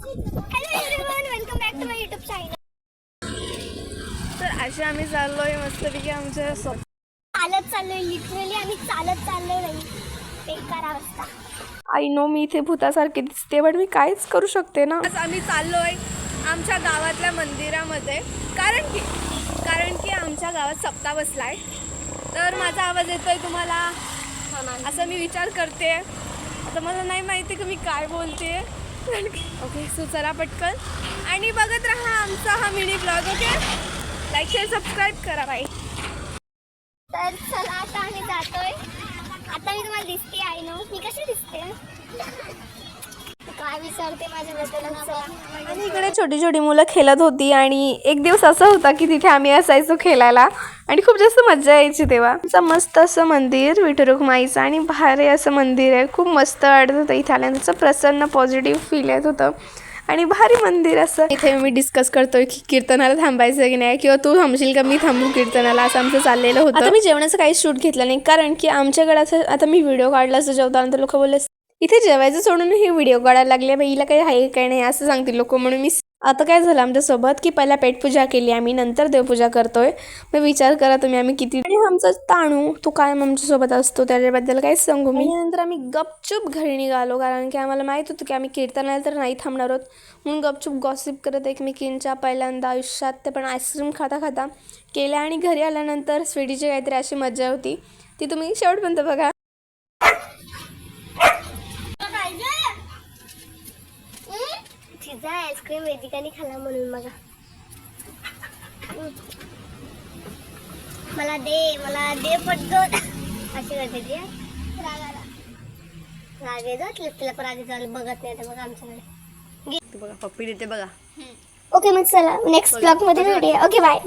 Welcome back to my YouTube channel. तर असे आम्ही चाललोय मस्तपैकी आमच्या चालत चाललोय, लिटरली आम्ही चालत चाललोय नाही. बेकार अवस्था. आय नो मी इथे भूतासारखी दिसते पण मी काहीच करू शकते ना. आज आम्ही चाललोय आमच्या गावातल्या मंदिरामध्ये कारण की आमच्या गावात सप्ताह बसलाय. तर माझा आवाज येतोय तुम्हाला असं मी विचार करते. आता मला नाही माहिती की मी काय बोलते. ओके सो चला पटकन आणि बघत राहा आमचा हा mini blog. Okay like share subscribe करा बाई. तर चला आता आम्ही जातोय. आता मी तुम्हाला दिसते आहे ना, मी कशी दिसते काय विचारते माझ्याबद्दल. आणि इकडे छोटी छोटी मुलं खेळत होती आणि एक दिवस असा होता की तिथे आम्ही असायचो खेळायला आणि खूप जास्त मजा यायची तेव्हा. आमचं मस्त असं मंदिर विठू रखुमाईचं आणि भारी असं मंदिर आहे. खूप मस्त वाटत होतं इथे आल्यानंतर. प्रसन्न पॉझिटिव्ह फील येत होतं आणि भारी मंदिर असं. इथे मी डिस्कस करतोय की कीर्तनाला थांबायचं की नाही, किंवा तू थांबशील का मी थांबू कीर्तनाला, असं आमचं चाललेलं होतं. आता मी जेवणाचं काही शूट घेतलं नाही कारण की आमच्याकडे असं आता मी व्हिडिओ काढला असं जेवतानंतर लोक बोलले इथे जेवायचं सोडून हे व्हिडिओ काढायला लागले, बाईला काही आहे काही नाही असं सांगतील लोक. म्हणून मी आता काय झालं आमच्यासोबत की पहिला पेटपूजा केली आम्ही, नंतर देवपूजा करतोय. मग विचार करा तुम्ही आम्ही किती. आणि आमचा ताणू तो कायम आमच्यासोबत असतो, त्याच्याबद्दल काहीच सांगू मी. नंतर आम्ही गपचूप घरी निघालो कारण की आम्हाला माहित होतं की आम्ही कीर्तनाला तर नाही थांबणार आहोत. म्हणून गपचूप गॉसिप करत एकमेकींच्या पहिल्यांदा आयुष्यात ते पण आईस्क्रीम खाता खाता केल्या. आणि घरी आल्यानंतर स्वीटीची काहीतरी अशी मजा होती ती तुम्ही शेवटपर्यंत बघा. तिचा आईस्क्रीम वेदिकाने खाला म्हणून मला दे पटकन अशी करते ती. राग येतो तिला पण राग येतो, बघत नाही बघा आमच्याकडे. बघा पप्पी देते बघा. ओके मग चला नेक्स्ट ब्लॉग मध्ये भेटूया. Okay bye.